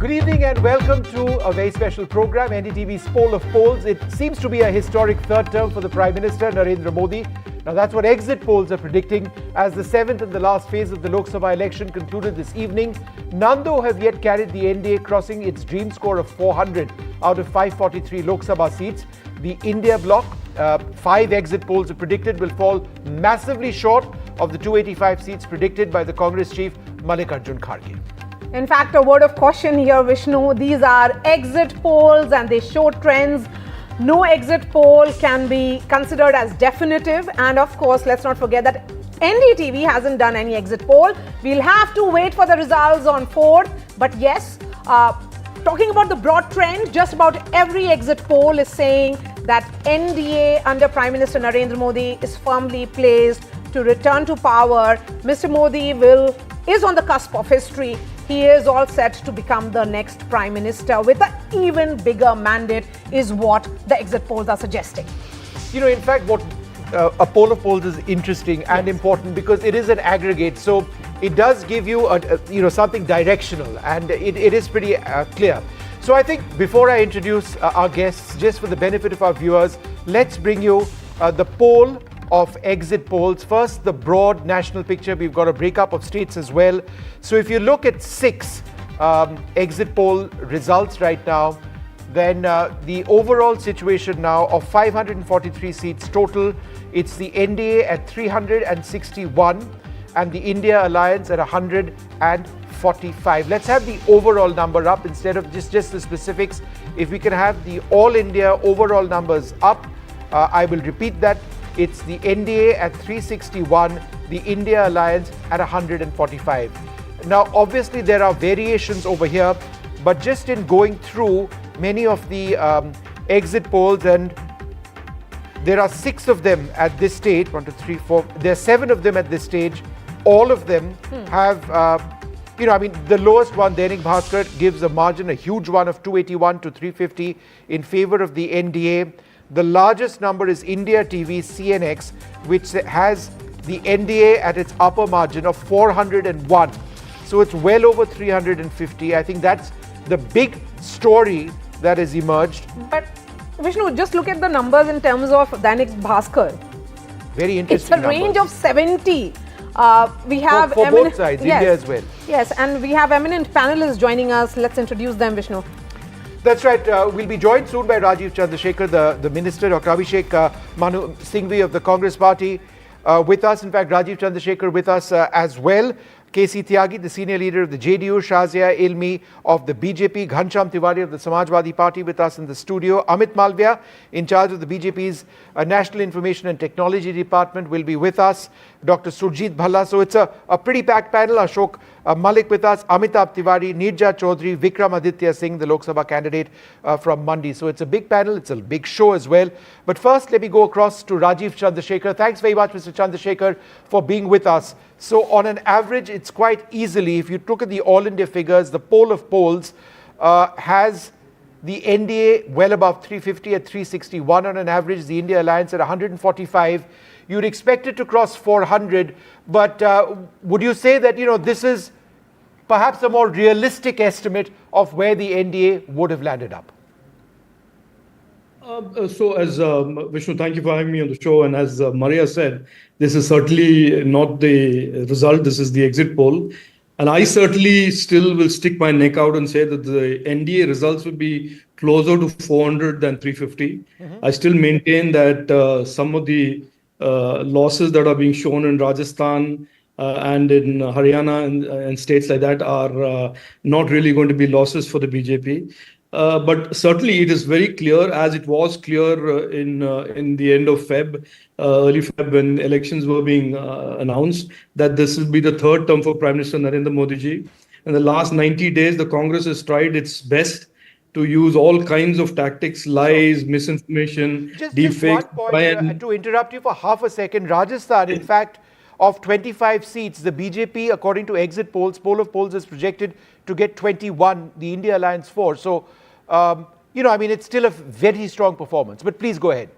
Good evening and welcome to a very special program, NDTV's Poll of Polls. It seems to be a historic third term for the Prime Minister Narendra Modi. Now that's what exit polls are predicting as the seventh and the last phase of the Lok Sabha election concluded this evening. None though have yet carried the NDA crossing its dream score of 400 out of 543 Lok Sabha seats. The India bloc, 5 exit polls are predicted, will fall massively short of the 285 seats predicted by the Congress chief Mallikarjun Kharge. In fact, a word of caution here, Vishnu. These are exit polls and they show trends. No exit poll can be considered as definitive. And of course, let's not forget that NDTV hasn't done any exit poll. We'll have to wait for the results on 4th. But yes, talking about the broad trend, just about every exit poll is saying that NDA under Prime Minister Narendra Modi is firmly placed to return to power. Mr. Modi is on the cusp of history. He is all set to become the next Prime Minister with an even bigger mandate is what the exit polls are suggesting. You know, in fact, what a poll of polls is interesting and important because it is an aggregate. So it does give you, something directional and it is pretty clear. So I think before I introduce our guests, just for the benefit of our viewers, let's bring you the poll of exit polls. First, the broad national picture. We've got a breakup of states as well. So if you look at 6 exit poll results right now, then the overall situation now of 543 seats total, it's the NDA at 361 and the India Alliance at 145. Let's have the overall number up instead of just the specifics. If we can have the all India overall numbers up, I will repeat that. It's the NDA at 361, the India Alliance at 145. Now, obviously, there are variations over here, but just in going through many of the exit polls, and there are 6 of them at this stage, 1, 2, 3, 4, there are 7 of them at this stage. All of them have, the lowest one, Dainik Bhaskar, gives a margin, a huge one of 281 to 350 in favor of the NDA. The largest number is India TV CNX, which has the NDA at its upper margin of 401. So it's well over 350. I think that's the big story that has emerged. But Vishnu, just look at the numbers in terms of Dainik Bhaskar. Very interesting. It's a range of 70. We have for both sides, yes, India as well. Yes, and we have eminent panelists joining us. Let's introduce them, Vishnu. That's right. We'll be joined soon by Rajiv Chandrasekhar, the Minister, Dr. Abhishek Manu Singhvi of the Congress Party with us. In fact, Rajiv Chandrasekhar with us as well. KC Tyagi, the senior leader of the JDU, Shazia Ilmi of the BJP, Ghanshyam Tiwari of the Samajwadi Party with us in the studio. Amit Malviya, in charge of the BJP's National Information and Technology Department, will be with us. Dr. Surjit Bhalla. So it's a pretty packed panel. Ashok Malik with us, Amitabh Tiwari, Nirja Chaudhary, Vikram Aditya Singh, the Lok Sabha candidate from Mandi. So it's a big panel. It's a big show as well. But first, let me go across to Rajiv Chandrasekhar. Thanks very much, Mr. Chandrasekhar, for being with us. So on an average, it's quite easily, if you look at the all India figures, the poll of polls has the NDA well above 350 at 361 on an average, the India Alliance at 145. You'd expect it to cross 400, but would you say that, this is perhaps a more realistic estimate of where the NDA would have landed up? So as Vishnu, thank you for having me on the show. And as Maria said, this is certainly not the result. This is the exit poll. And I certainly still will stick my neck out and say that the NDA results will be closer to 400 than 350. I still maintain that some of the losses that are being shown in Rajasthan and in Haryana and states like that are not really going to be losses for the BJP. But certainly it is very clear, as it was clear in the end of early Feb, when elections were being announced, that this will be the third term for Prime Minister Narendra Modi ji. In the last 90 days, the Congress has tried its best to use all kinds of tactics, lies, misinformation, deepfakes. Just one point, to interrupt you for half a second. Rajasthan, in fact, of 25 seats, the BJP, according to exit polls, poll of polls is projected to get 21, the India Alliance 4. So, it's still a very strong performance. But please go ahead.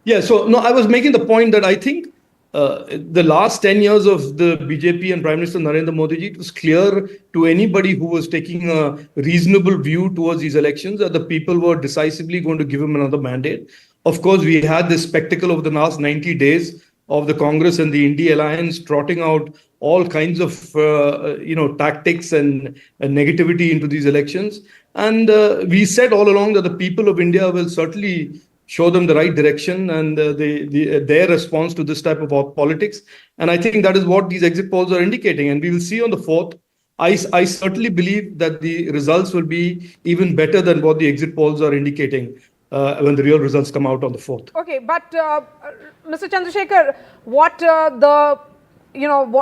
Yeah, so no, I was making the point that I think The last 10 years of the BJP and Prime Minister Narendra Modi ji, it was clear to anybody who was taking a reasonable view towards these elections that the people were decisively going to give him another mandate. Of course, we had this spectacle over the last 90 days of the Congress and the India alliance trotting out all kinds of tactics and negativity into these elections. And we said all along that the people of India will certainly show them the right direction and their response to this type of politics. And I think that is what these exit polls are indicating. And we will see on the 4th. I certainly believe that the results will be even better than what the exit polls are indicating when the real results come out on the 4th. Okay, but Mr. Chandrasekhar, what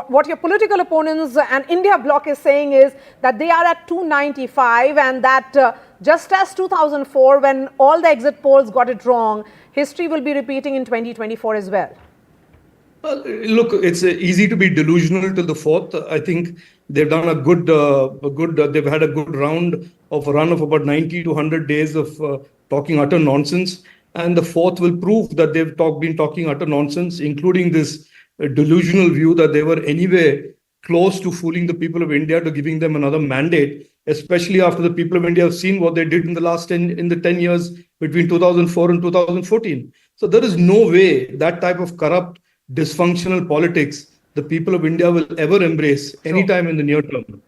what your political opponents and India bloc is saying is that they are at 295 and that just as 2004 when all the exit polls got it wrong, history will be repeating in 2024 as well. Well, look, it's easy to be delusional till the 4th. I think they've done they've had a good run of about 90 to 100 days of talking utter nonsense. And the 4th will prove that they've been talking utter nonsense, including this delusional view that they were anyway close to fooling the people of India to giving them another mandate, especially after the people of India have seen what they did in the 10 years between 2004 and 2014. So there is no way that type of corrupt, dysfunctional politics the people of India will ever embrace anytime in the near term.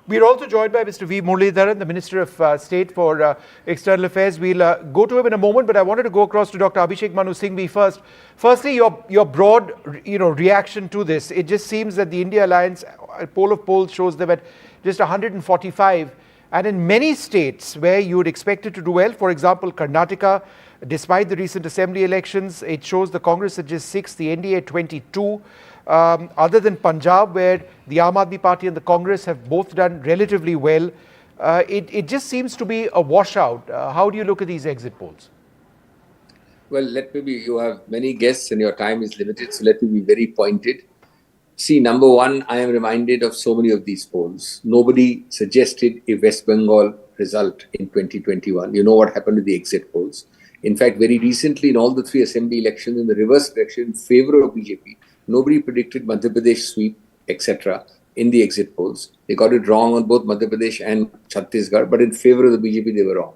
We're also joined by Mr. V. Muralidharan, the Minister of State for External Affairs. We'll go to him in a moment, but I wanted to go across to Dr. Abhishek Manu Singhvi first. Firstly, your broad reaction to this. It just seems that the India Alliance, a poll of polls shows them at just 145. And in many states where you would expect it to do well, for example, Karnataka, despite the recent assembly elections, it shows the Congress at just 6, the NDA at 22. Other than Punjab, where the Aam Aadmi Party and the Congress have both done relatively well, it just seems to be a washout. How do you look at these exit polls? Well, you have many guests and your time is limited, so let me be very pointed. See, number one, I am reminded of so many of these polls. Nobody suggested a West Bengal result in 2021. You know what happened to the exit polls. In fact, very recently in all the 3 assembly elections in the reverse direction in favor of BJP, nobody predicted Madhya Pradesh sweep, etc. in the exit polls. They got it wrong on both Madhya Pradesh and Chhattisgarh, but in favor of the BJP, they were wrong.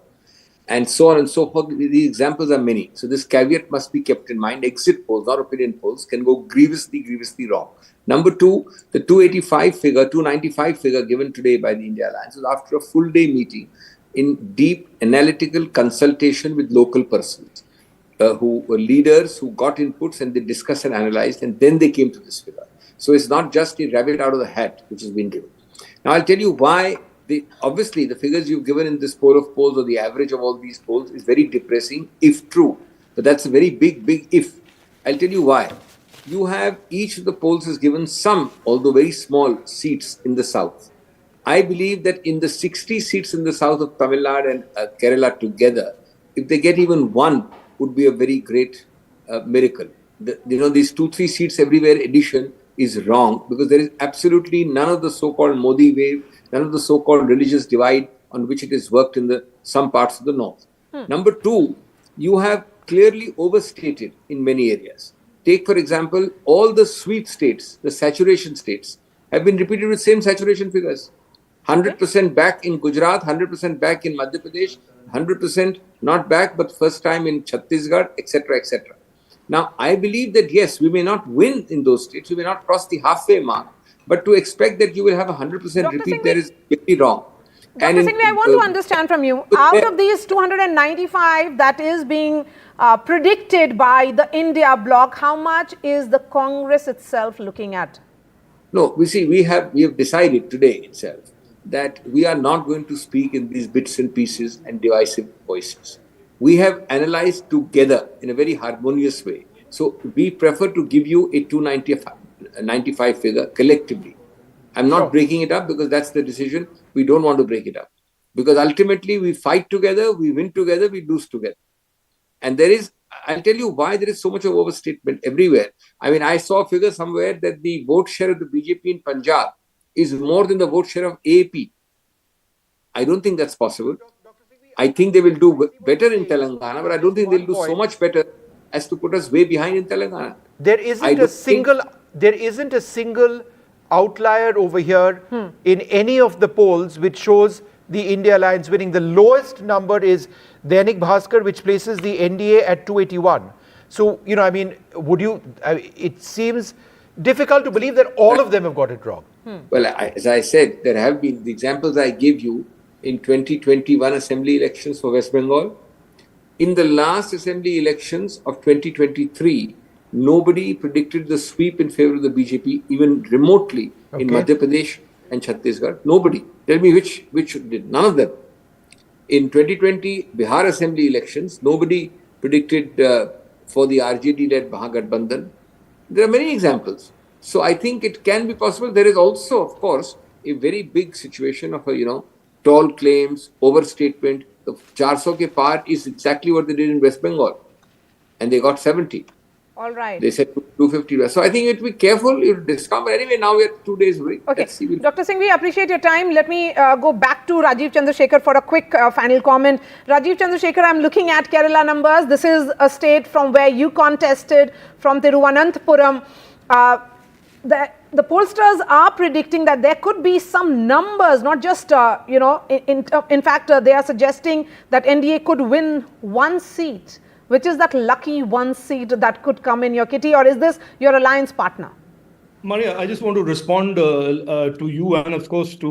And so on and so forth. The examples are many. So this caveat must be kept in mind. Exit polls, not opinion polls, can go grievously wrong. Number two, the 295 figure given today by the India Alliance was after a full day meeting in deep analytical consultation with local persons. Who were leaders who got inputs and they discussed and analyzed, and then they came to this figure. So it's not just a rabbit out of the hat which has been given. Now I'll tell you why. Obviously, the figures you've given in this poll of polls or the average of all these polls is very depressing if true. But that's a very big if. I'll tell you why. You have each of the polls has given some, although very small, seats in the south. I believe that in the 60 seats in the south of Tamil Nadu and Kerala together, if they get even one, would be a very great miracle. These 2-3 seats everywhere addition is wrong because there is absolutely none of the so-called Modi wave, none of the so-called religious divide on which it is worked in some parts of the north. Number two, you have clearly overstated in many areas. Take, for example, all the sweep states, the saturation states, have been repeated with same saturation figures. 100% back in Gujarat, 100% back in Madhya Pradesh, 100% not back, but first time in Chhattisgarh, etc., etc. Now, I believe that yes, we may not win in those states, we may not cross the halfway mark, but to expect that you will have 100% repeat there is very wrong. Dr. Singhvi, I want to understand from you, out of these 295 that is being predicted by the India bloc, how much is the Congress itself looking at? No, we have decided today itself that we are not going to speak in these bits and pieces and divisive voices. We have analyzed together in a very harmonious way. So we prefer to give you a 295 figure collectively. I'm not breaking it up because that's the decision. We don't want to break it up. Because ultimately we fight together, we win together, we lose together. And I'll tell you why there is so much of overstatement everywhere. I mean, I saw a figure somewhere that the vote share of the BJP in Punjab is more than the vote share of AAP. I don't think that's possible. I think they will do better in Telangana, but I don't think they'll do so much better as to put us way behind in Telangana. There isn't I a don't single. There isn't a single outlier over here in any of the polls which shows the India Alliance winning. The lowest number is Dainik Bhaskar, which places the NDA at 281. So, I mean, it seems difficult to believe that all of them have got it wrong. Well, as I said, there have been the examples I give you in 2021 assembly elections for West Bengal. In the last assembly elections of 2023, nobody predicted the sweep in favor of the BJP, even remotely, in Madhya Pradesh and Chhattisgarh. Nobody. Tell me which did. None of them. In 2020 Bihar assembly elections, nobody predicted for the RJD-led Mahagathbandhan. There are many examples. So I think it can be possible. There is also, of course, a very big situation of tall claims, overstatement. The 400 ke par is exactly what they did in West Bengal, and they got 70. All right. They said 250. So I think it will be careful, it will discount. But anyway, now we are 2 days away. Okay. Dr. Singh, we appreciate your time. Let me go back to Rajiv Chandrasekhar for a quick final comment. Rajiv Chandrasekhar, I'm looking at Kerala numbers. This is a state from where you contested, from Thiruvananthapuram. The pollsters are predicting that there could be some numbers, not just, in fact, they are suggesting that NDA could win one seat. Which is that lucky one seat that could come in your kitty, or is this your alliance partner? Maria, I just want to respond to you and, of course, to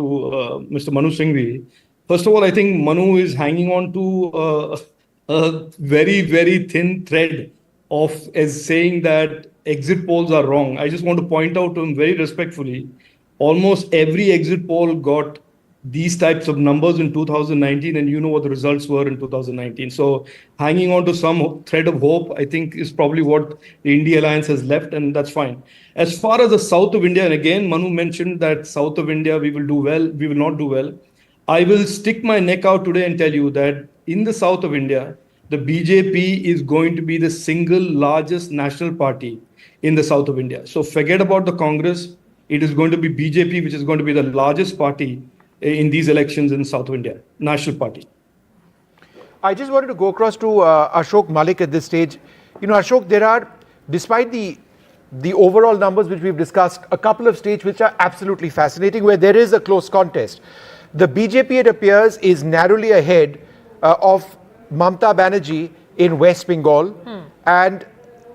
Mr. Manu Singhvi. First of all, I think Manu is hanging on to a very, very thin thread as saying that exit polls are wrong. I just want to point out to him very respectfully, almost every exit poll got these types of numbers in 2019, and you know what the results were in 2019. So hanging on to some thread of hope, I think, is probably what the India Alliance has left, and that's fine. As far as the south of India, and again, Manu mentioned that south of India, we will do well, we will not do well. I will stick my neck out today and tell you that in the south of India, the BJP is going to be the single largest national party in the south of India. So forget about the Congress. It is going to be BJP, which is going to be the largest party in these elections in South of India, national party. I just wanted to go across to Ashok Malik at this stage. Ashok, there are, despite the overall numbers which we've discussed, a couple of states which are absolutely fascinating, where there is a close contest. The BJP, it appears, is narrowly ahead of Mamta Banerjee in West Bengal. And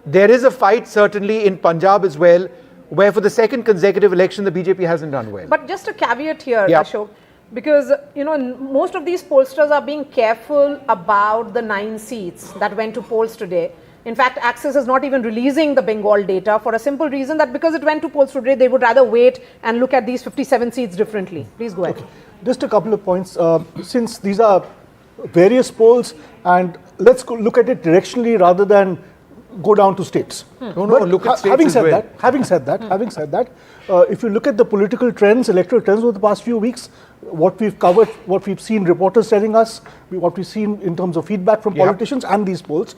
there is a fight certainly in Punjab as well, where for the second consecutive election, the BJP hasn't done well. But just a caveat here, Ashok, because, most of these pollsters are being careful about the 9 seats that went to polls today. In fact, Axis is not even releasing the Bengal data for a simple reason that because it went to polls today, they would rather wait and look at these 57 seats differently. Please go ahead. Okay. Just a couple of points. Since these are various polls, and let's look at it directionally rather than go down to states. Look at states having as said well. Having said that, if you look at the political trends, electoral trends over the past few weeks, what we've covered, what we've seen reporters telling us, what we've seen in terms of feedback from politicians and these polls,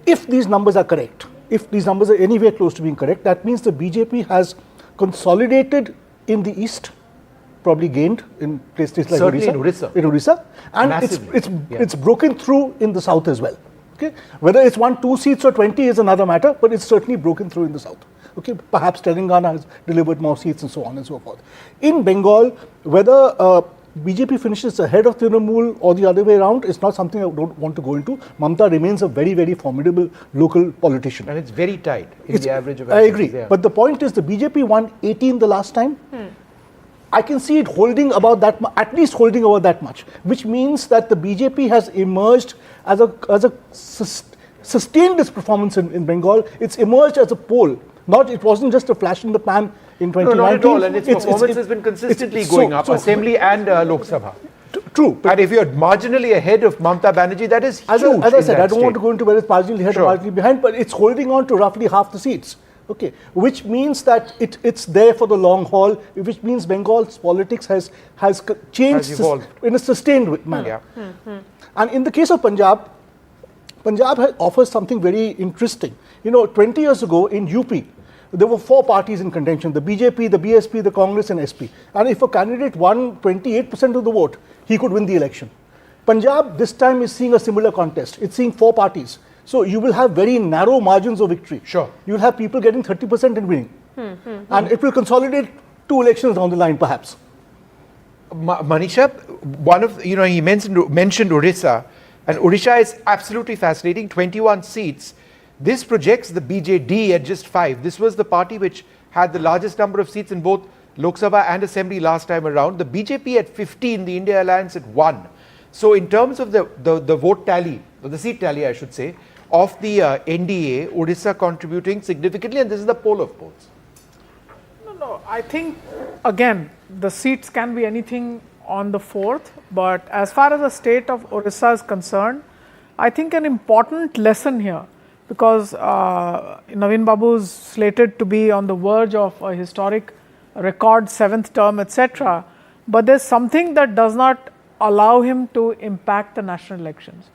if these numbers are correct, if these numbers are anywhere close to being correct, that means the BJP has consolidated in the east, probably gained in places like Orissa, and it's broken through in the south as well. Okay, whether it's 1-2 seats or 20 is another matter, but it's certainly broken through in the south. Okay, perhaps Telangana has delivered more seats and so on and so forth. In Bengal, whether BJP finishes ahead of Trinamool or the other way around is not something I don't want to go into. Mamta remains a very, very formidable local politician. And it's very tight in the average of I agree. But the point is the BJP won 18 the last time. I can see it holding about that, at least holding over that much, which means that the BJP has emerged as a sustained its performance in Bengal. It's emerged as a pole. It wasn't just a flash in the pan in 2019. No, not at all. And its performance has been consistently going up, Assembly and Lok Sabha. True. And if you're marginally ahead of Mamta Banerjee, that is huge. As I said, I don't want to go into whether it's marginally ahead or marginally behind, but it's holding on to roughly half the seats. Okay, which means that it's there for the long haul, which means Bengal's politics has changed in a sustained manner. And in the case of Punjab offers something very interesting. 20 years ago in UP, there were 4 parties in contention, the BJP, the BSP, the Congress and SP. And if a candidate won 28% of the vote, he could win the election. Punjab this time is seeing a similar contest. It's seeing 4 parties. So you will have very narrow margins of victory. Sure. You'll have people getting 30% and winning. And it will consolidate 2 elections down the line, perhaps. Manisha, he mentioned Orissa, and Odisha is absolutely fascinating. 21 seats. This projects the BJD at just 5. This was the party which had the largest number of seats in both Lok Sabha and Assembly last time around. The BJP at 15, the India Alliance at 1. So in terms of the vote tally, or the seat tally, I should say, of the NDA, Odisha contributing significantly, and this is the poll of polls. No, I think, again, the seats can be anything on the 4th, but as far as the state of Orissa is concerned, I think an important lesson here, because Naveen Babu is slated to be on the verge of a historic record 7th term, etc., but there's something that does not allow him to impact the national elections.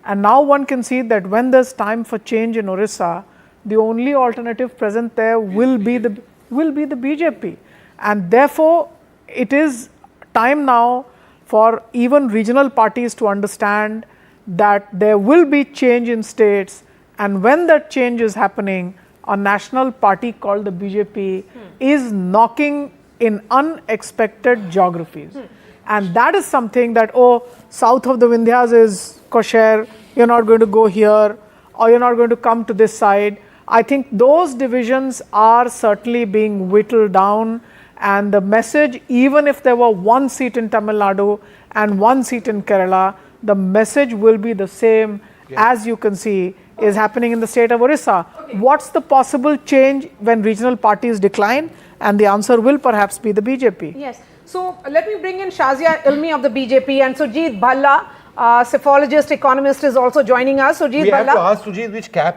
And now one can see that when there's time for change in Orissa, the only alternative present there will be the BJP. And therefore, it is time now for even regional parties to understand that there will be change in states, and when that change is happening, a national party called the BJP is knocking in unexpected geographies. And that is something that, south of the Vindhyas is kosher, you're not going to go here, or you're not going to come to this side. I think those divisions are certainly being whittled down, and the message, even if there were 1 seat in Tamil Nadu and 1 seat in Kerala, the message will be the same, as you can see, is happening in the state of Orissa. What's the possible change when regional parties decline? And the answer will perhaps be the BJP. Yes. So let me bring in Shazia Ilmi of the BJP, and Sujit Bhalla, psephologist, economist, is also joining us. Sujit We Bhalla. have to ask Sujit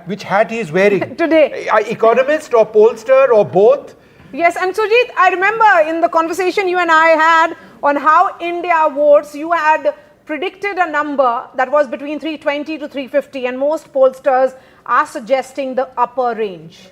which hat he is wearing. Today. Economist or pollster or both? Yes, and Sujit, I remember in the conversation you and I had on how India votes, you had predicted a number that was between 320 to 350, and most pollsters are suggesting the upper range.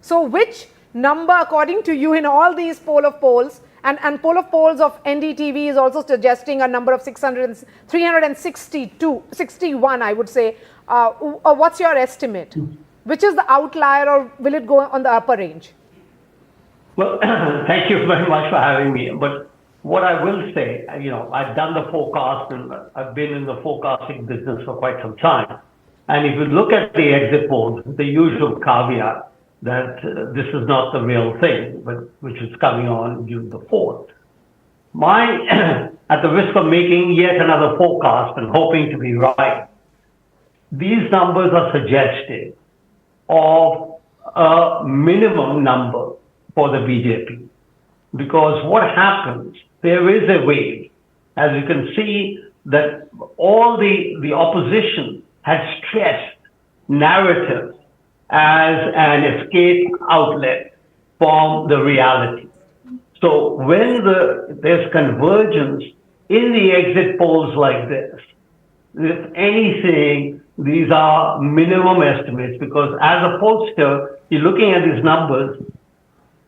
So which number, according to you, in all these poll of polls, and poll of polls of NDTV is also suggesting a number of 361, I would say. What's your estimate? Which is the outlier, or will it go on the upper range? Well, thank you very much for having me. But what I will say, I've done the forecast, and I've been in the forecasting business for quite some time. And if you look at the exit polls, the usual caveat that this is not the real thing, but which is coming on June the 4th. At the risk of making yet another forecast and hoping to be right, these numbers are suggestive of a minimum number for the BJP. Because what happens, there is a wave. As you can see, that all the opposition had stressed narratives as an escape outlet from the reality. So when there's convergence in the exit polls like this, if anything, these are minimum estimates, because as a pollster, you're looking at these numbers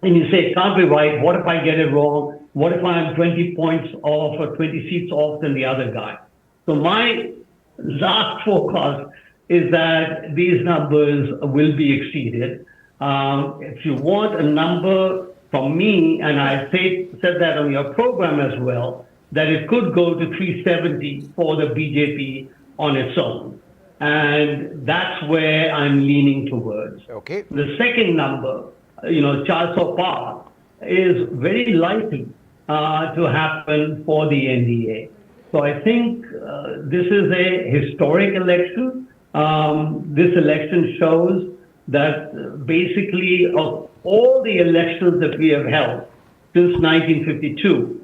and you say, it can't be right. What if I get it wrong? What if I'm 20 points off or 20 seats off than the other guy? So my last forecast is that these numbers will be exceeded. If you want a number from me, and I said that on your program as well, that it could go to 370 for the BJP on its own. And that's where I'm leaning towards. Okay. The second number, 400 par, is very likely to happen for the NDA. So I think this is a historic election. This election shows that basically of all the elections that we have held since 1952,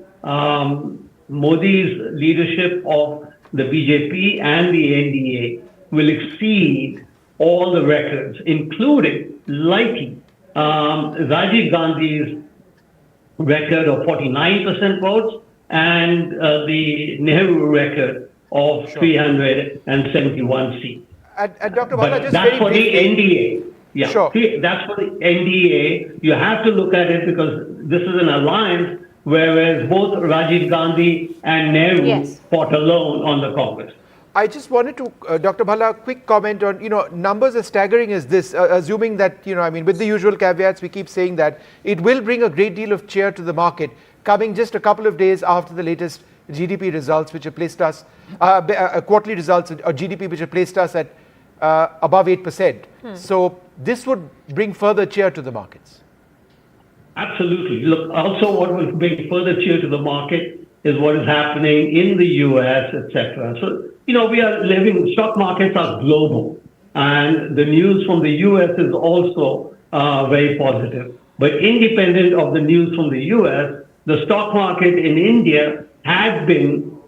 Modi's leadership of the BJP and the NDA will exceed all the records, including likely Rajiv Gandhi's record of 49% votes and the Nehru record of 371 seats. And Dr. But Bhalla, just that's very for the briefly. NDA. Yeah, Sure. that's for the NDA. You have to look at it because this is an alliance, whereas both Rajiv Gandhi and Nehru Yes. fought alone on the Congress. I just wanted to, Dr. Bhalla, a quick comment on, numbers as staggering as this, assuming that, with the usual caveats, we keep saying that it will bring a great deal of cheer to the market, coming just a couple of days after the latest GDP results, which have placed us, quarterly results or GDP, which have placed us at above 8%. So this would bring further cheer to the markets. Absolutely. Look, also what will bring further cheer to the market is what is happening in the US, etc. So, we are living, stock markets are global, and the news from the US is also very positive. But independent of the news from the US, the stock market in India has been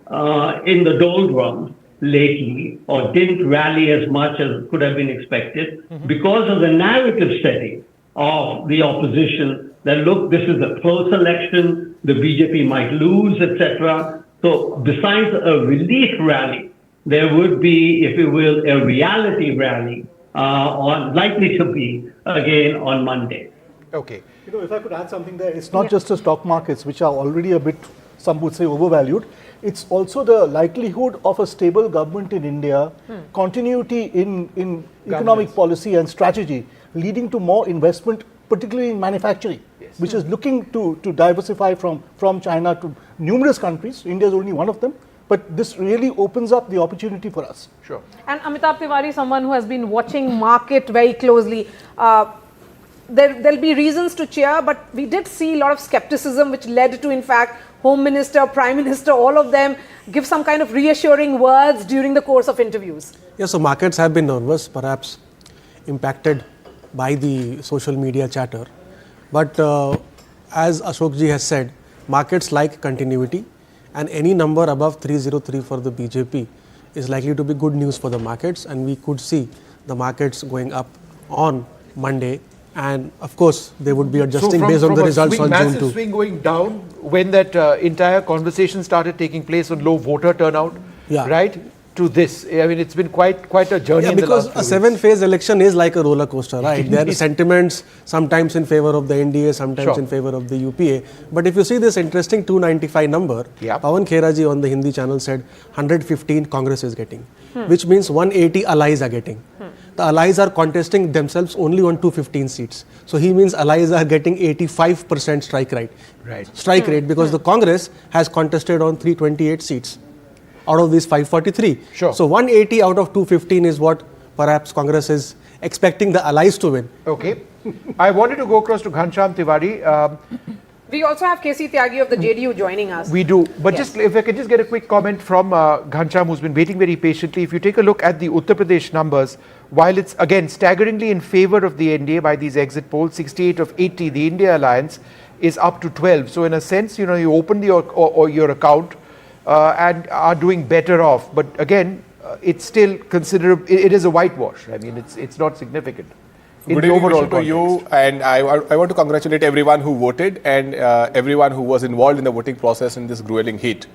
in the doldrums lately, or didn't rally as much as could have been expected because of the narrative setting of the opposition that, look, this is a close election, the BJP might lose, etc. So besides a relief rally, there would be, if you will, a reality rally likely to be again on Monday. Okay. If I could add something there, it's not just the stock markets, which are already a bit, some would say, overvalued. It's also the likelihood of a stable government in India, continuity in economic policy and strategy, leading to more investment, particularly in manufacturing, which is looking to diversify from China to numerous countries. India is only one of them. But this really opens up the opportunity for us. Sure. And Amitabh Tiwari, someone who has been watching market very closely, there'll be reasons to cheer, but we did see a lot of skepticism, which led to, in fact, Home Minister, Prime Minister, all of them give some kind of reassuring words during the course of interviews. Yeah, so markets have been nervous, perhaps impacted by the social media chatter. But as Ashokji has said, markets like continuity, and any number above 303 for the BJP is likely to be good news for the markets, and we could see the markets going up on Monday. And of course, they would be adjusting based on the results on June 2. Massive swing going down when that entire conversation started taking place on low voter turnout, right? To this, it's been quite a journey. Yeah, because a 7-phase election is like a roller coaster, right? There are sentiments sometimes in favor of the NDA, sometimes in favor of the UPA. But if you see this interesting 295 number, Pawan Kheraji on the Hindi channel said 115 Congress is getting, which means 180 allies are getting. The allies are contesting themselves only on 215 seats. So he means allies are getting 85% strike rate because the Congress has contested on 328 seats out of these 543. Sure. So 180 out of 215 is what perhaps Congress is expecting the allies to win. Okay. I wanted to go across to Ghanshyam Tiwari. We also have KC Tyagi of the JDU joining us. We do. But just if I could just get a quick comment from Ghanshyam, who's been waiting very patiently. If you take a look at the Uttar Pradesh numbers, while it's again staggeringly in favor of the NDA by these exit polls, 68 of 80, the India Alliance is up to 12. So in a sense, you open your account and are doing better off. But again, it's still considerable. It is a whitewash. It's not significant. Good evening to you, and I want to congratulate everyone who voted and everyone who was involved in the voting process in this grueling heat.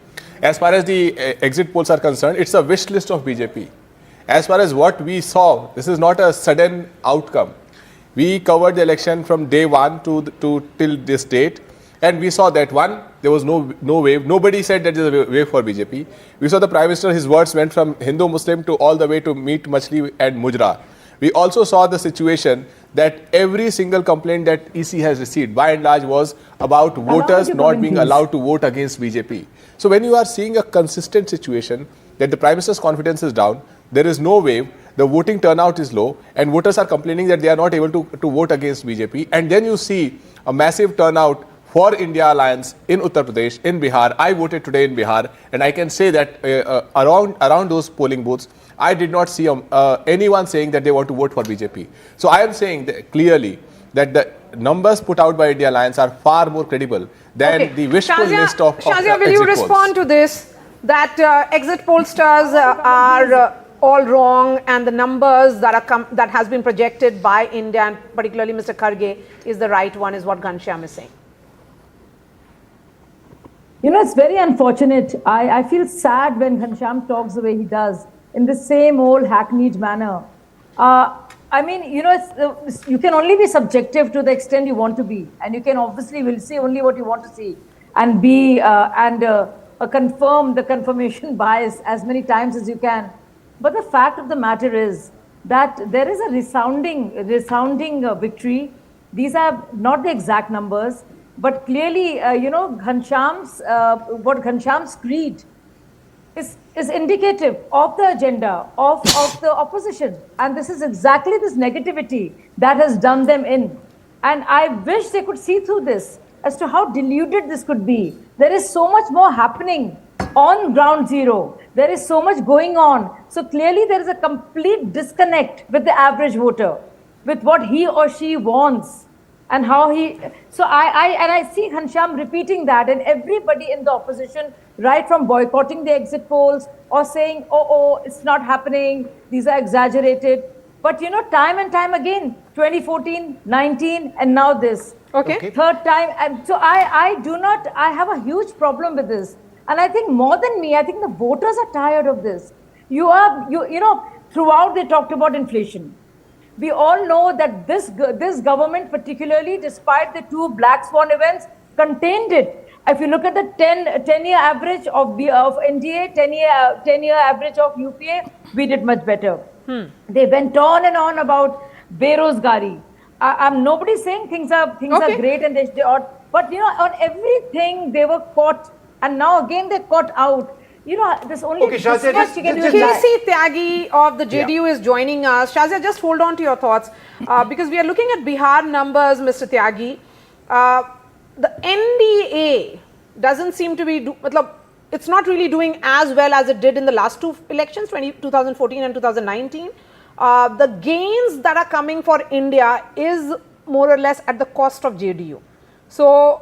As far as the exit polls are concerned, it's a wish list of BJP. As far as what we saw, this is not a sudden outcome. We covered the election from day one to till this date, and we saw that there was no wave. Nobody said that there's a wave for BJP. We saw the Prime Minister, his words went from Hindu-Muslim to all the way to Meet Machli and Mujra. We also saw the situation that every single complaint that EC has received, by and large, was about voters not being allowed to vote against BJP. So when you are seeing a consistent situation that the Prime Minister's confidence is down, there is no wave, the voting turnout is low, and voters are complaining that they are not able to vote against BJP, and then you see a massive turnout for India Alliance in Uttar Pradesh, in Bihar. I voted today in Bihar, and I can say that around those polling booths, I did not see anyone saying that they want to vote for BJP. So I am saying that clearly that the numbers put out by India Alliance are far more credible than the wishful list of Shazia, will you respond to this? That exit pollsters are all wrong, and the numbers that has been projected by India, and particularly Mr. Kharge, is the right one, is what Ghanshyam is saying. It's very unfortunate. I feel sad when Ghanshyam talks the way he does, in the same old hackneyed manner. You can only be subjective to the extent you want to be, and you can obviously will see only what you want to see, and confirm the confirmation bias as many times as you can But the fact of the matter is that there is a resounding victory. These are not the exact numbers, but clearly, what Ghanshyam's creed is indicative of the agenda of the opposition. And this is exactly this negativity that has done them in. And I wish they could see through this as to how deluded this could be. There is so much more happening on ground zero. There is so much going on. So clearly there is a complete disconnect with the average voter, with what he or she wants and how he. So I see Ghanshyam repeating that, and everybody in the opposition, right from boycotting the exit polls or saying, oh, it's not happening, these are exaggerated. But time and time again, 2014, 19, and now this. Okay. Third time. And so I have a huge problem with this. And I think more than me, I think the voters are tired of this. Throughout they talked about inflation. We all know that this government, particularly despite the 2 black swan events, contained it. If you look at the 10-year average of NDA, 10-year average of UPA, we did much better. They went on and on about Berozgari. Nobody's saying things are great and they ought, but on everything they were caught, and now again they're caught out. There's only Shazia, KC Tyagi of the JDU is joining us. Shazia, just hold on to your thoughts because we are looking at Bihar numbers, Mr. Tyagi. The NDA doesn't seem to be, it's not really doing as well as it did in the last 2 elections, 2014 and 2019. The gains that are coming for India is more or less at the cost of JDU. So,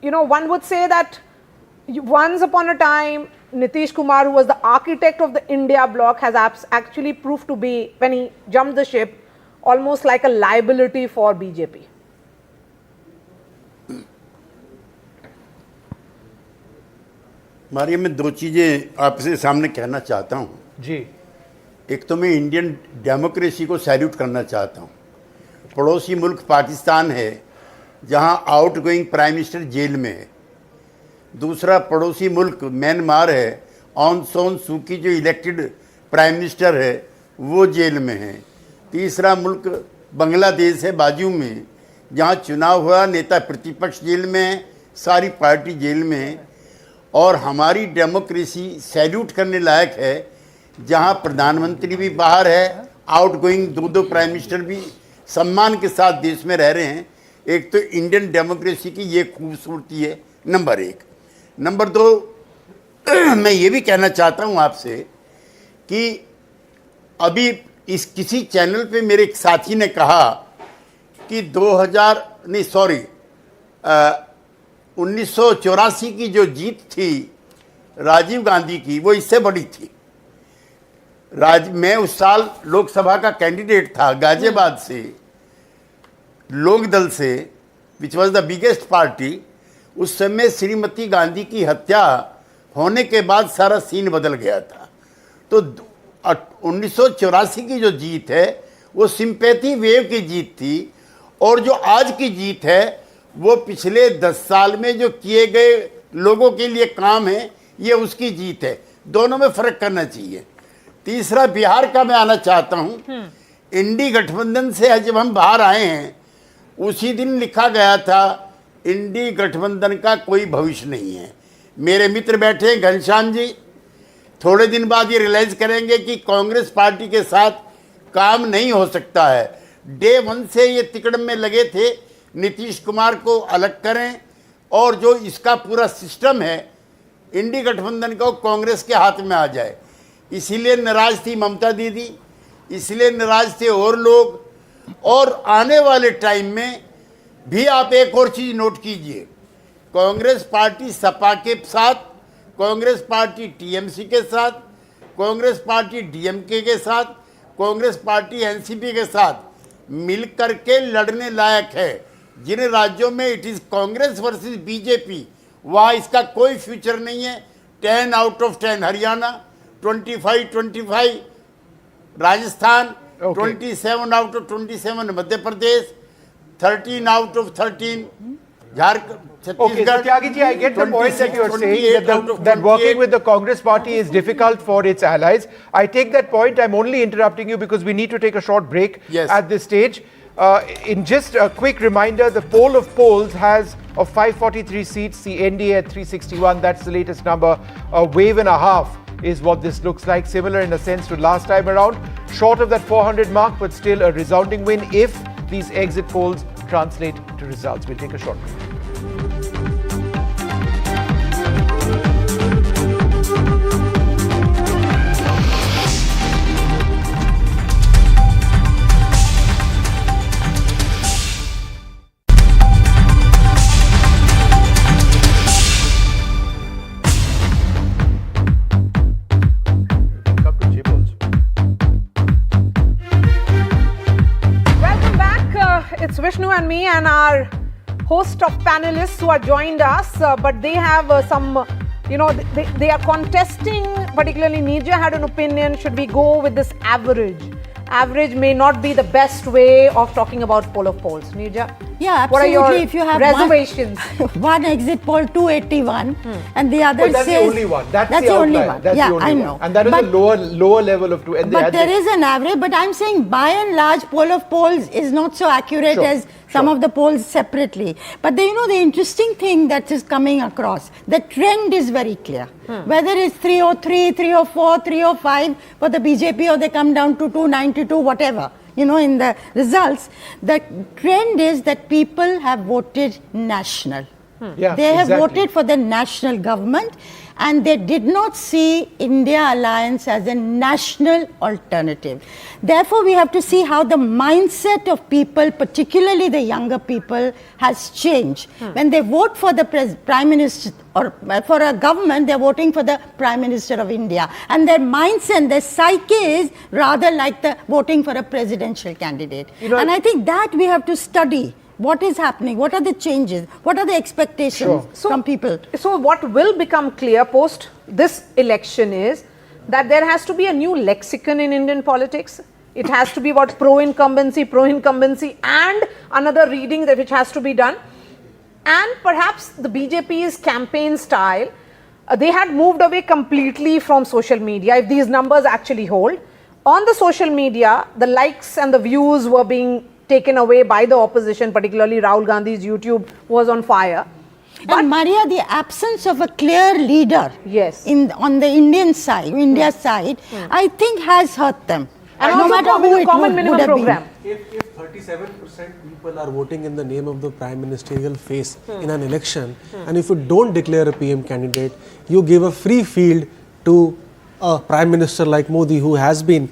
one would say that once upon a time, Nitish Kumar, who was the architect of the India bloc, has actually proved to be, when he jumped the ship, almost like a liability for BJP. Maria, मैं 2 चीज़ें आपसे सामने कहना चाहता हूँ जी। एक तो मैं इंडियन डेमोक्रेसी को सैल्यूट करना चाहता हूँ। पड़ोसी मुल्क पाकिस्तान है जहाँ आउटगोइंग प्राइम मिनिस्टर जेल में है। दूसरा पड़ोसी मुल्क म्यांमार है, ऑन सोन सू की जो इलेक्टेड प्राइम मिनिस्टर है वो जेल में है। तीसरा मुल्क बांग्लादेश है बाजू में, जहाँ चुनाव हुआ, नेता प्रतिपक्ष जेल में है, सारी पार्टी जेल में है। और हमारी डेमोक्रेसी सैल्यूट करने लायक है जहां प्रधानमंत्री भी बाहर है, आउटगोइंग 2 प्राइम मिनिस्टर भी सम्मान के साथ देश में रह रहे हैं। एक तो इंडियन डेमोक्रेसी की ये खूबसूरती है, नंबर 1। नंबर 2, मैं ये भी कहना चाहता हूं आपसे कि अभी इस किसी चैनल पे मेरे एक साथी ने कहा कि 1984 की जो जीत थी राजीव गांधी की, वो इससे बड़ी थी। मैं उस साल लोकसभा का कैंडिडेट था गाजियाबाद से, लोक दल से, which was the biggest party. उस समय श्रीमती गांधी की हत्या होने के बाद सारा सीन बदल गया था। तो 1984 की जो जीत है वो सिंपैथी वेव की जीत थी, और जो आज की जीत है वो पिछले 10 साल में जो किए गए लोगों के लिए काम है, ये उसकी जीत है। दोनों में फर्क करना चाहिए। तीसरा, बिहार का मैं आना चाहता हूँ। इंडी गठबंधन से जब हम बाहर आए हैं, उसी दिन लिखा गया था इंडी गठबंधन का कोई भविष्य नहीं है। मेरे मित्र बैठे हैं घनश्याम जी, थोड़े दिन बाद ये रियलाइज करेंगे कि कांग्रेस पार्टी के साथ काम नहीं हो सकता है। डे 1 से ये तिकड़म में लगे थे, नीतीश कुमार को अलग करें और जो इसका पूरा सिस्टम है इंडी गठबंधन का, कांग्रेस के हाथ में आ जाए। इसीलिए नाराज थी ममता दीदी, इसलिए नाराज थे और लोग। और आने वाले टाइम में भी आप एक और चीज़ नोट कीजिए, कांग्रेस पार्टी सपा के साथ, कांग्रेस पार्टी टीएमसी के साथ, कांग्रेस पार्टी डीएमके के साथ, कांग्रेस पार्टी एनसीपी के साथ मिल करके लड़ने लायक है। जिन राज्यों में it is Congress versus BJP, वहाँ इसका कोई फ्यूचर नहीं है। 10 out of 10 Haryana, 25 Rajasthan, 27 out of 27 Madhya Pradesh, 13 out of 13 Okay, so Tyagiji, I get the point that you are saying that working with the Congress party is difficult for its allies. I take that point. I'm only interrupting you because we need to take a short break at this stage. In just a quick reminder, the poll of polls has of 543 seats, the NDA at 361. That's the latest number. A wave and a half is what this looks like. Similar in a sense to last time around. Short of that 400 mark, but still a resounding win if these exit polls translate to results. We'll take a short break. It's Vishnu and me and our host of panelists who are joined us, but they have they are contesting, particularly Nija had an opinion, should we go with this average? Average may not be the best way of talking about poll of polls. Nija? Yeah, absolutely. What are your if you have reservations? One exit poll 281 and the other that's says... the only one. That's the outlier. only one. That's yeah, the only I one. know. And that is a lower level of 2. And but there is an average, but I'm saying by and large poll of polls is not so accurate as some of the polls separately. But the interesting thing that is coming across, the trend is very clear. Whether it's 303, 304, 305 for the BJP or they come down to 292, whatever. In the results, the trend is that people have voted national. They have voted for the national government and they did not see India Alliance as a national alternative. Therefore, we have to see how the mindset of people, particularly the younger people, has changed. When they vote for the Prime Minister or for a government, they're voting for the Prime Minister of India. And their mindset, their psyche is rather like the voting for a presidential candidate. And I think that we have to study. What is happening? What are the changes? What are the expectations from people? So what will become clear post this election is that there has to be a new lexicon in Indian politics. It has to be about pro-incumbency, and another reading that which has to be done. And perhaps the BJP's campaign style, they had moved away completely from social media, if these numbers actually hold. On the social media, the likes and the views were being taken away by the opposition, particularly Rahul Gandhi's YouTube was on fire. But Maria, the absence of a clear leader on the Indian side, India's side, I think has hurt them. And no matter who it common minimum program. If 37% people are voting in the name of the prime ministerial face in an election, and if you don't declare a PM candidate, you give a free field to a prime minister like Modi, who has been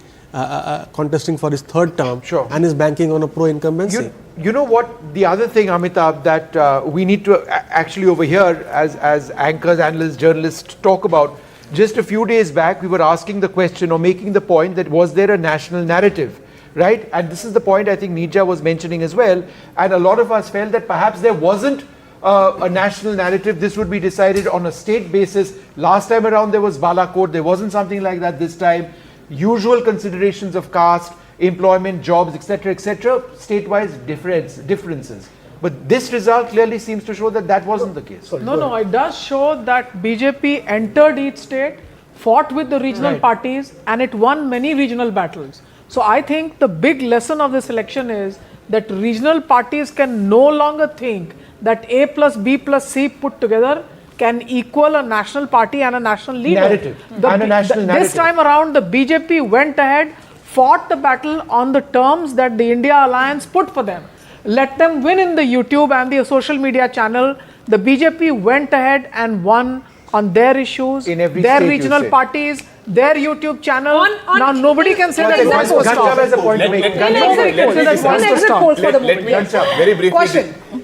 contesting for his third term and is banking on a pro-incumbency. You know what? The other thing, Amitabh, that we need to actually over here as anchors, analysts, journalists talk about. Just a few days back, we were asking the question or making the point that was there a national narrative, right? And this is the point I think Nija was mentioning as well. And a lot of us felt that perhaps there wasn't a national narrative. This would be decided on a state basis. Last time around, there was Balakot. There wasn't something like that this time. Usual considerations of caste, employment, jobs, etc., state-wise differences. But this result clearly seems to show that that wasn't the case. No, it does show that BJP entered each state, fought with the regional parties, and it won many regional battles. So I think the big lesson of this election is that regional parties can no longer think that A plus B plus C put together can equal a national party and a national leader. Narrative. This time around, the BJP went ahead, fought the battle on the terms that the India Alliance put for them. Let them win in the YouTube and the social media channel. The BJP went ahead and won on their issues, in every their state, regional parties, their YouTube channel. Now nobody can say that Ganjab one Ganjab has a point to make.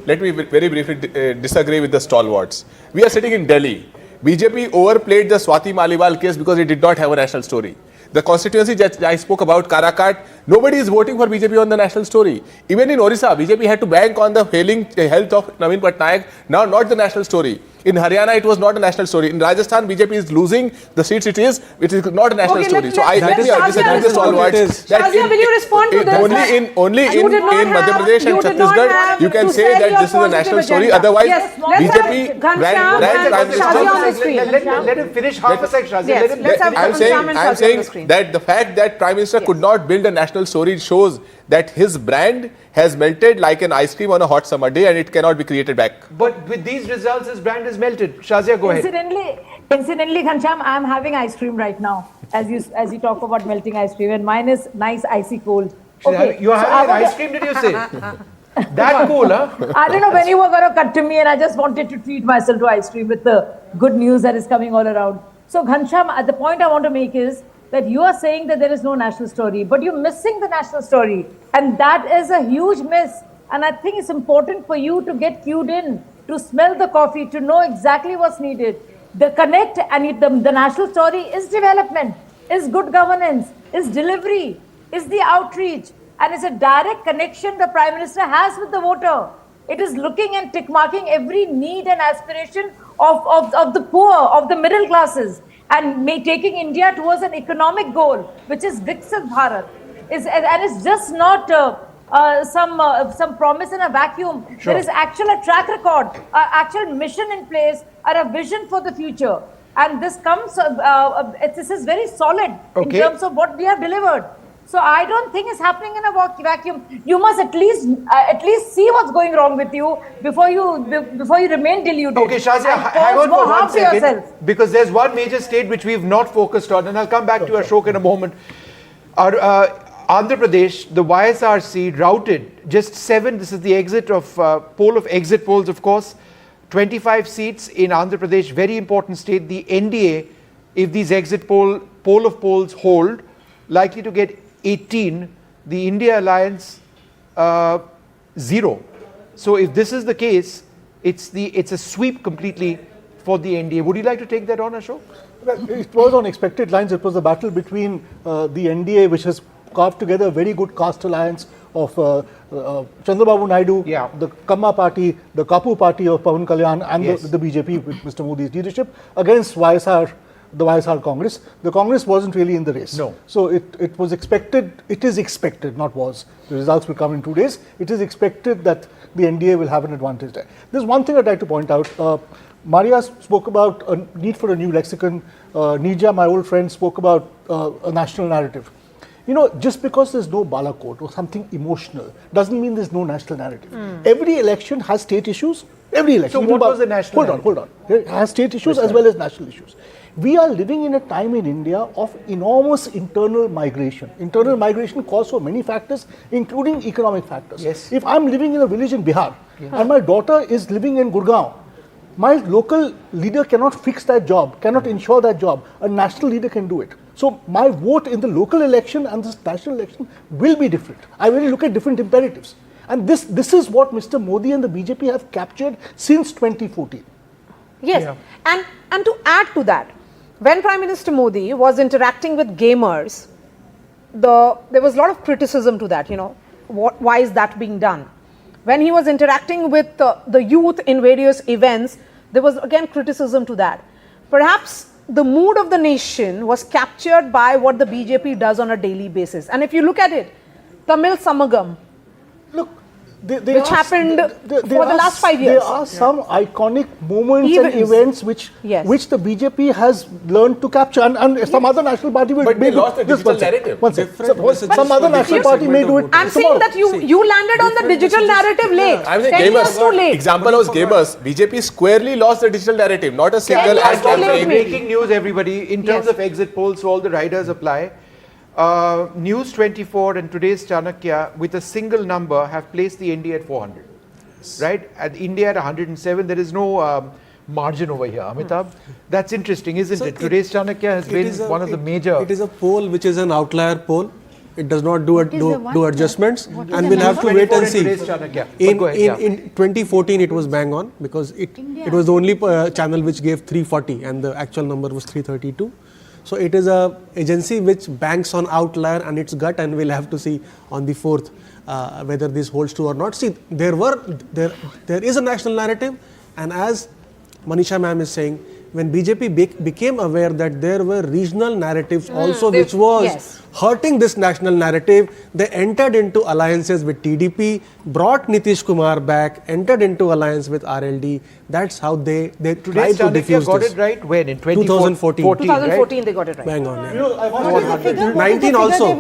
Let me very briefly disagree with the stalwarts. We are sitting in Delhi. BJP overplayed the Swati Maliwal case because it did not have a national story. The constituency that I spoke about, Karakat, nobody is voting for BJP on the national story. Even in Orissa, BJP had to bank on the failing health of Naveen Patnaik, now not the national story. In Haryana, it was not a national story. In Rajasthan, BJP is losing the seats it is not a national story. So I disagree with all words. Shazia, will you respond to this? Only in Madhya Pradesh and Chhattisgarh, you can say that this is a national story. Otherwise, BJP let him finish half a second, Shazia. I'm saying that the fact that Prime Minister could not build a national story shows that his brand has melted like an ice cream on a hot summer day and it cannot be created back. But with these results, his brand is melted. Shazia, go ahead. Incidentally, Ghanshyam, I'm having ice cream right now as you talk about melting ice cream, and mine is nice icy cold. Okay, you are having ice cream, did you say? That cool, huh? I don't know when you were going to cut to me, and I just wanted to treat myself to ice cream with the good news that is coming all around. So, Ghanshyam, the point I want to make is that you are saying that there is no national story, but you're missing the national story. And that is a huge miss. And I think it's important for you to get cued in, to smell the coffee, to know exactly what's needed. The connect and the national story is development, is good governance, is delivery, is the outreach, and it's a direct connection the Prime Minister has with the voter. It is looking and tick marking every need and aspiration of the poor, of the middle classes, and taking India towards an economic goal, which is Viksit Bharat. And it's just not some promise in a vacuum. Sure. There is actually a track record, actual mission in place, and a vision for the future. And this comes, this is very solid in terms of what we have delivered. So I don't think it's happening in a vacuum. You must at least see what's going wrong with you before you remain deluded. Okay, Shazia, hang on for 1 second, because there's one major state which we've not focused on, and I'll come back to Ashok in a moment. Andhra Pradesh, the YSRC routed just 7. This is the exit of poll of exit polls, of course. 25 seats in Andhra Pradesh, very important state. The NDA, if these exit poll of polls hold, likely to get 18. The India Alliance 0. So if this is the case, it's a sweep completely for the NDA. Would you like to take that on, Ashok? It was on expected lines. It was a battle between the NDA, which has carved together a very good caste alliance of Chandrababu Naidu, the Kamma party, the Kapu party of Pawan Kalyan, and the BJP with Mr. Modi's leadership, against the YSR Congress. The Congress wasn't really in the race. No. So it was expected, it is expected, not was. The results will come in 2 days. It is expected that the NDA will have an advantage there. There's one thing I'd like to point out. Maria spoke about a need for a new lexicon. Nija, my old friend, spoke about a national narrative. You know, just because there's no Balakot or something emotional doesn't mean there's no national narrative. Every election has state issues. Every election. So what was the national narrative? Hold on. It has state issues as well as national issues. We are living in a time in India of enormous internal migration. Internal migration calls for many factors, including economic factors. Yes. If I'm living in a village in Bihar and my daughter is living in Gurgaon, my local leader cannot fix that job, cannot ensure that job. A national leader can do it. So my vote in the local election and the national election will be different. I will look at different imperatives. And this is what Mr. Modi and the BJP have captured since 2014. Yes. Yeah. And to add to that, when Prime Minister Modi was interacting with gamers, there was a lot of criticism to that, why is that being done? When he was interacting with the youth in various events, there was again criticism to that. Perhaps the mood of the nation was captured by what the BJP does on a daily basis. And if you look at it, Tamil Samagam, which happened for the last 5 years. There are some iconic moments and events which the BJP has learned to capture, and some other national party will. But they lost the digital narrative. Some other national party may do it. I'm saying that you landed on the digital narrative late. I'm saying 10 years too late. Example was gamers. BJP squarely lost the digital narrative, not a single ad campaign. Breaking news, everybody, in terms of exit polls, so all the riders apply. News 24 and today's Chanakya with a single number have placed the NDA at 400, right? At India at 107, there is no margin over here. Amitabh, that's interesting, isn't it? Today's Chanakya has been one of the major. It is a poll which is an outlier poll. It does not do adjustments, and we'll have to wait and see. In 2014, it was bang on because it was the only channel which gave 340, and the actual number was 332. So it is a agency which banks on outlier and its gut, and we'll have to see on the 4th whether this holds true or not. See, there is a national narrative, and as Manisha ma'am is saying, when BJP became aware that there were regional narratives also which was hurting this national narrative, they entered into alliances with TDP, brought Nitish Kumar back, entered into alliance with RLD. That's how they tried to diffuse got this. it right when? In 2014. 2014 right? they got it right. Bang on. Yeah. You know, I want to 19 also.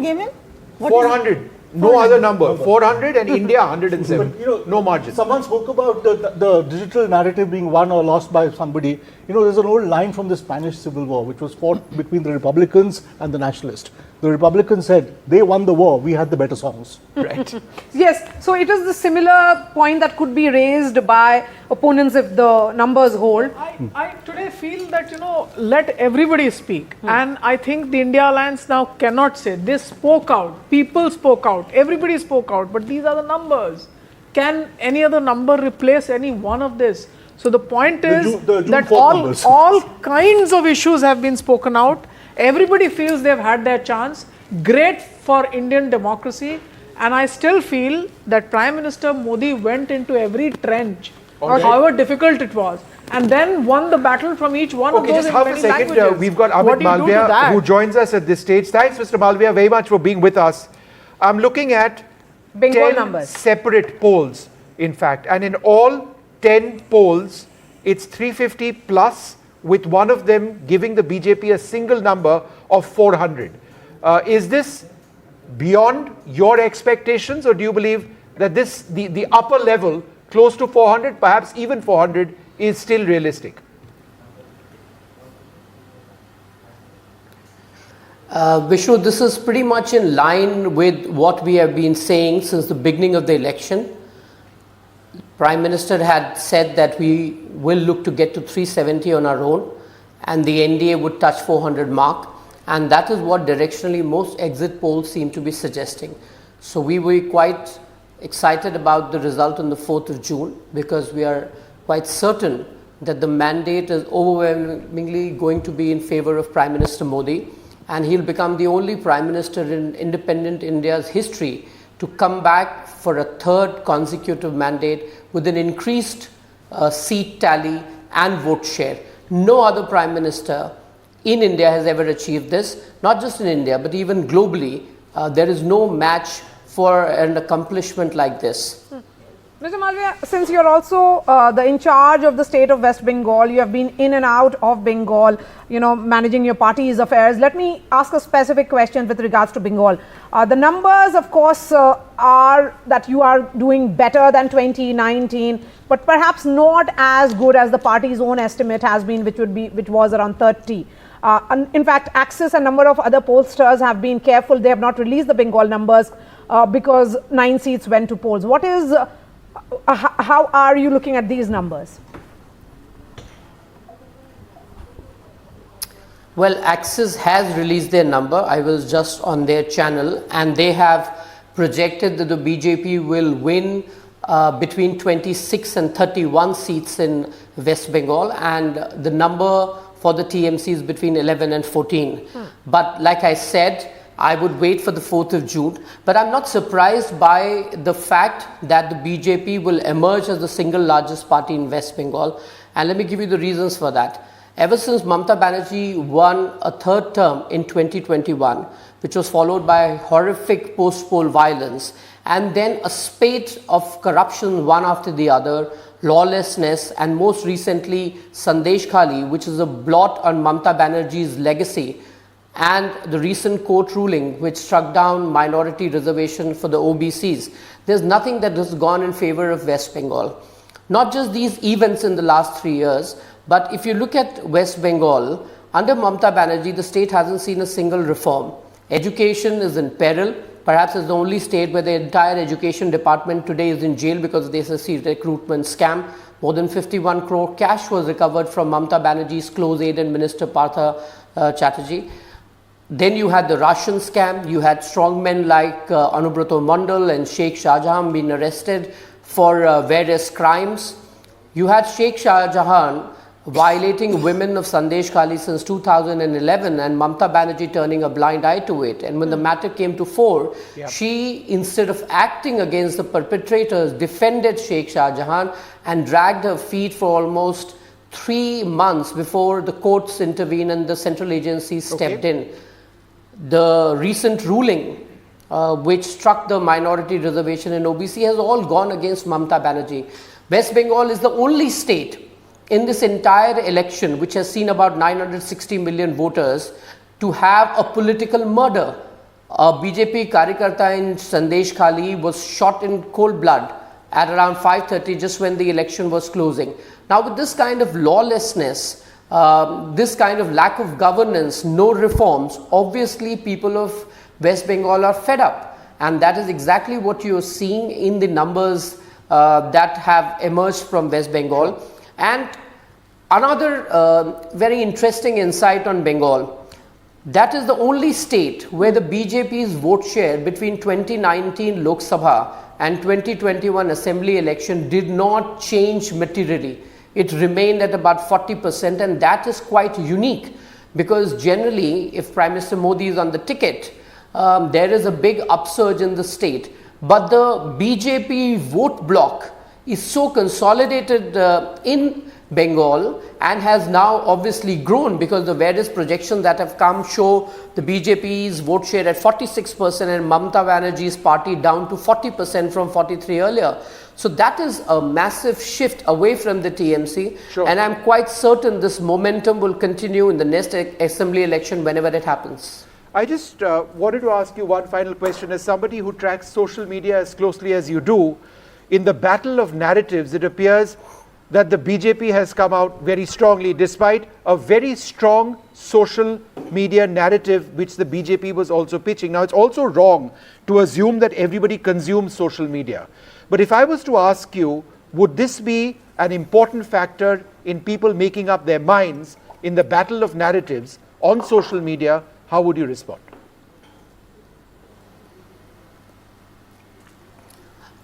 400. No other number. 400 and India 107. But, you know, no margin. Someone spoke about the digital narrative being won or lost by somebody. You know, there's an old line from the Spanish Civil War, which was fought between the Republicans and the Nationalists. The Republicans said they won the war, we had the better songs. Right. Yes, so it is the similar point that could be raised by opponents if the numbers hold. I today feel that, let everybody speak. And I think the India Alliance now cannot say. They spoke out. People spoke out. Everybody spoke out. But these are the numbers. Can any other number replace any one of this? So the point is that all kinds of issues have been spoken out. Everybody feels they've had their chance. Great for Indian democracy. And I still feel that Prime Minister Modi went into every trench, or however difficult it was, and then won the battle from each one of those just in half a many second. languages. We've got Amit Malviya who joins us at this stage. Thanks, Mr. Malviya, very much for being with us. I'm looking at Bengal 10 numbers. separate polls, in fact, and in all 10 polls, it's 350 plus, with one of them giving the BJP a single number of 400. Is this beyond your expectations, or do you believe that this the upper level, close to 400, perhaps even 400, is still realistic? Vishnu, this is pretty much in line with what we have been saying since the beginning of the election. Prime Minister had said that we will look to get to 370 on our own, and the NDA would touch 400 mark, and that is what directionally most exit polls seem to be suggesting. So we were quite excited about the result on the 4th of June, because we are quite certain that the mandate is overwhelmingly going to be in favor of Prime Minister Modi, and he'll become the only Prime Minister in independent India's history to come back for a third consecutive mandate with an increased seat tally and vote share. No other Prime Minister in India has ever achieved this, not just in India, but even globally. There is no match for an accomplishment like this. Mr. Malviya, since you're also the in charge of the state of West Bengal, you have been in and out of Bengal, managing your party's affairs. Let me ask a specific question with regards to Bengal. The numbers, of course, are that you are doing better than 2019, but perhaps not as good as the party's own estimate has been, which was around 30. In fact, Axis and a number of other pollsters have been careful. They have not released the Bengal numbers because 9 seats went to polls. What is how are you looking at these numbers? Well, Axis has released their number. I was just on their channel, and they have projected that the BJP will win between 26 and 31 seats in West Bengal, and the number for the TMC is between 11 and 14. But like I said, I would wait for the 4th of June. But I'm not surprised by the fact that the BJP will emerge as the single largest party in West Bengal. And let me give you the reasons for that. Ever since Mamata Banerjee won a third term in 2021, which was followed by horrific post-poll violence, and then a spate of corruption one after the other, lawlessness, and most recently Sandesh Khali, which is a blot on Mamata Banerjee's legacy, and the recent court ruling which struck down minority reservation for the OBCs. There's nothing that has gone in favor of West Bengal. Not just these events in the last 3 years, but if you look at West Bengal, under Mamata Banerjee, the state hasn't seen a single reform. Education is in peril. Perhaps it's the only state where the entire education department today is in jail because of the SSC recruitment scam. More than 51 crore cash was recovered from Mamata Banerjee's close aide and Minister Partha Chatterjee. Then you had the Russian scam. You had strongmen like Anubrato Mandal and Sheikh Shah Jahan being arrested for various crimes. You had Sheikh Shah Jahan violating women of Sandesh Khali since 2011, and Mamata Banerjee turning a blind eye to it. And when the matter came to fore, she, instead of acting against the perpetrators, defended Sheikh Shah Jahan and dragged her feet for almost 3 months before the courts intervened and the central agencies stepped in. The recent ruling which struck the minority reservation in OBC has all gone against Mamata Banerjee. West Bengal is the only state in this entire election which has seen about 960 million voters to have a political murder. A BJP Karyakarta in Sandesh Khali was shot in cold blood at around 5:30 just when the election was closing. Now with this kind of lawlessness, this kind of lack of governance, no reforms, obviously people of West Bengal are fed up, and that is exactly what you are seeing in the numbers that have emerged from West Bengal. And another very interesting insight on Bengal, that is the only state where the BJP's vote share between 2019 Lok Sabha and 2021 Assembly election did not change materially. It remained at about 40%, and that is quite unique because generally if Prime Minister Modi is on the ticket, there is a big upsurge in the state. But the BJP vote bloc is so consolidated in Bengal and has now obviously grown because the various projections that have come show the BJP's vote share at 46% and Mamata Banerjee's party down to 40% from 43 earlier. So that is a massive shift away from the TMC, and I'm quite certain this momentum will continue in the next assembly election whenever it happens. I just wanted to ask you one final question. As somebody who tracks social media as closely as you do, in the battle of narratives, it appears that the BJP has come out very strongly despite a very strong social media narrative which the BJP was also pitching. Now, it's also wrong to assume that everybody consumes social media. But if I was to ask you, would this be an important factor in people making up their minds in the battle of narratives on social media, how would you respond?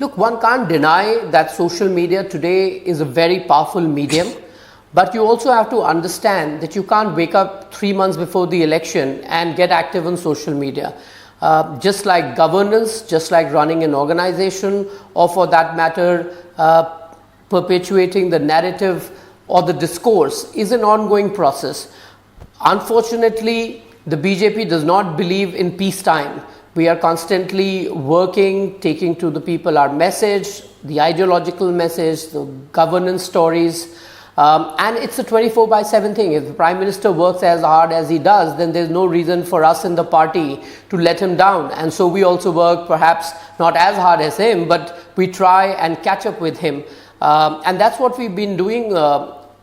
Look, one can't deny that social media today is a very powerful medium, but you also have to understand that you can't wake up 3 months before the election and get active on social media. Just like governance, just like running an organization, or for that matter, perpetuating the narrative or the discourse is an ongoing process. Unfortunately, the BJP does not believe in peacetime. We are constantly working, taking to the people our message, the ideological message, the governance stories, and it's a 24/7 thing. If the Prime Minister works as hard as he does, then there's no reason for us in the party to let him down. And so we also work perhaps not as hard as him, but we try and catch up with him. And that's what we've been doing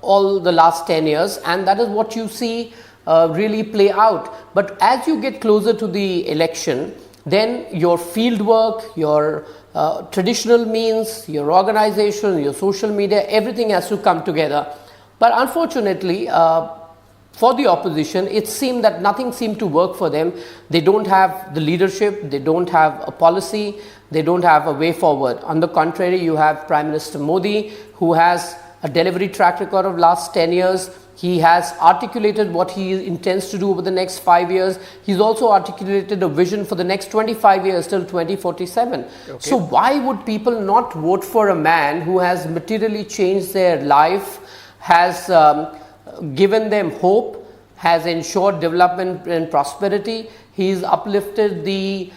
all the last 10 years, and that is what you see really play out. But as you get closer to the election, then your field work, your traditional means, your organization, your social media, everything has to come together. But unfortunately, for the opposition, it seemed that nothing seemed to work for them. They don't have the leadership, they don't have a policy, they don't have a way forward. On the contrary, you have Prime Minister Modi, who has a delivery track record of last 10 years. He has articulated what he intends to do over the next 5 years. He's also articulated a vision for the next 25 years till 2047. Okay. So why would people not vote for a man who has materially changed their life, has given them hope, has ensured development and prosperity? He's uplifted the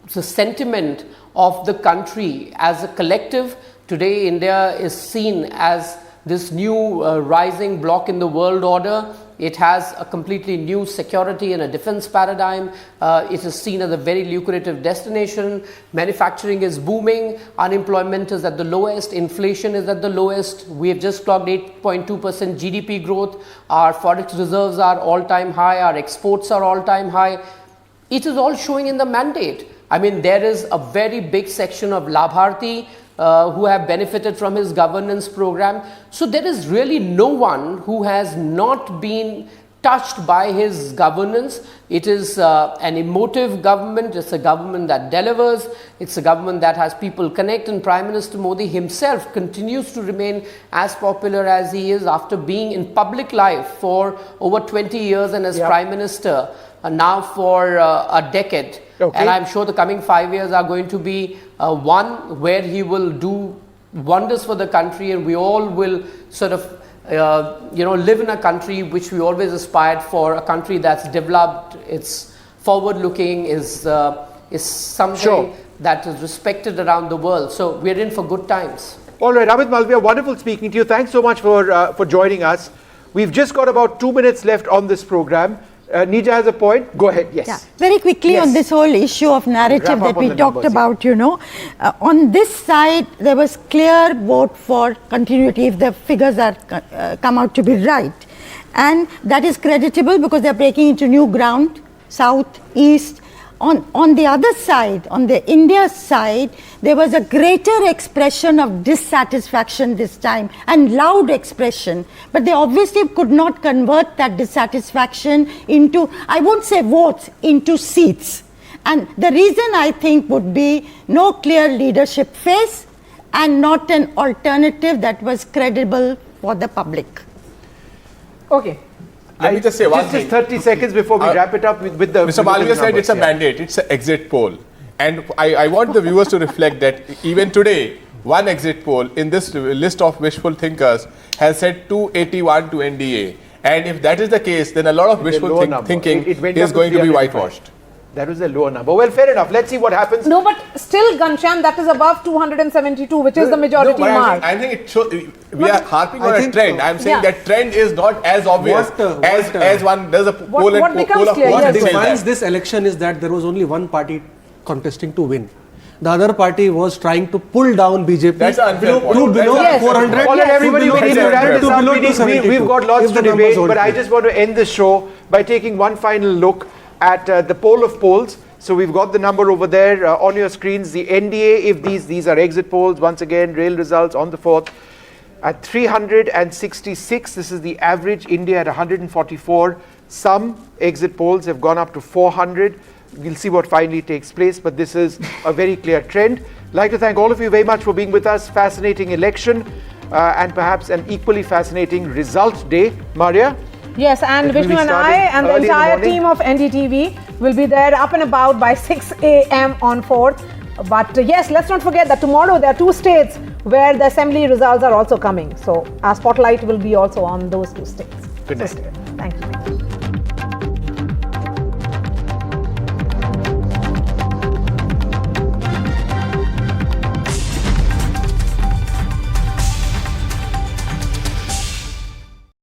sentiment of the country as a collective. Today, India is seen as this new rising bloc in the world order. It has a completely new security and a defense paradigm. It is seen as a very lucrative destination. Manufacturing is booming. Unemployment is at the lowest. Inflation is at the lowest. We have just clocked 8.2% GDP growth. Our forex reserves are all-time high. Our exports are all-time high. It is all showing in the mandate. I mean, there is a very big section of Labharti who have benefited from his governance program. So there is really no one who has not been touched by his governance. It is an emotive government. It's a government that delivers. It's a government that has people connect, and Prime Minister Modi himself continues to remain as popular as he is after being in public life for over 20 years and as Prime Minister now for a decade. Okay. And I'm sure the coming 5 years are going to be one where he will do wonders for the country, and we all will sort of live in a country which we always aspired for, a country that's developed, it's forward looking, is something that is respected around the world. So we're in for good times. All right, Amit Malviya, wonderful speaking to you. Thanks so much for joining us. We've just got about 2 minutes left on this program. Nija has a point. Go ahead. Yes. Yeah. Very quickly on this whole issue of narrative that we talked about, on this side, there was clear vote for continuity if the figures are come out to be right. And that is creditable because they're breaking into new ground, south, east. On the other side, on the India side, there was a greater expression of dissatisfaction this time and loud expression. But they obviously could not convert that dissatisfaction into, I won't say votes, into seats. And the reason I think would be no clear leadership face and not an alternative that was credible for the public. Okay. Let me just say one thing. Just 30 seconds before we wrap it up with the... Mr. Malviya said it's a mandate, it's an exit poll. And I want the viewers to reflect that even today, one exit poll in this list of wishful thinkers has said 281 to NDA. And if that is the case, then a lot of wishful thinking is going to be whitewashed. That was a lower number. Well, fair enough. Let's see what happens. No, but still, Ghanshyam, that is above 272, which is the majority mark. I think it should. We are harping on a trend. I'm saying that trend is not as obvious as one does a poll and poll of polls. What defines this election is that there was only one party contesting to win. The other party was trying to pull down BJP. That's unfair. To below 400. All right, everybody, we need to wrap this up. We've got lots to debate, but I just want to end the show by taking one final look at the poll of polls. So we've got the number over there on your screens. The NDA, if these are exit polls, once again, real results on the 4th. At 366, this is the average. India at 144. Some exit polls have gone up to 400. We'll see what finally takes place, but this is a very clear trend. I'd like to thank all of you very much for being with us. Fascinating election and perhaps an equally fascinating result day. Maria? Yes, and Vishnu and I and the entire team of NDTV will be there up and about by 6 a.m. on 4th. But yes, let's not forget that tomorrow there are 2 states where the assembly results are also coming. So our spotlight will be also on those 2 states. Good night. Thank you.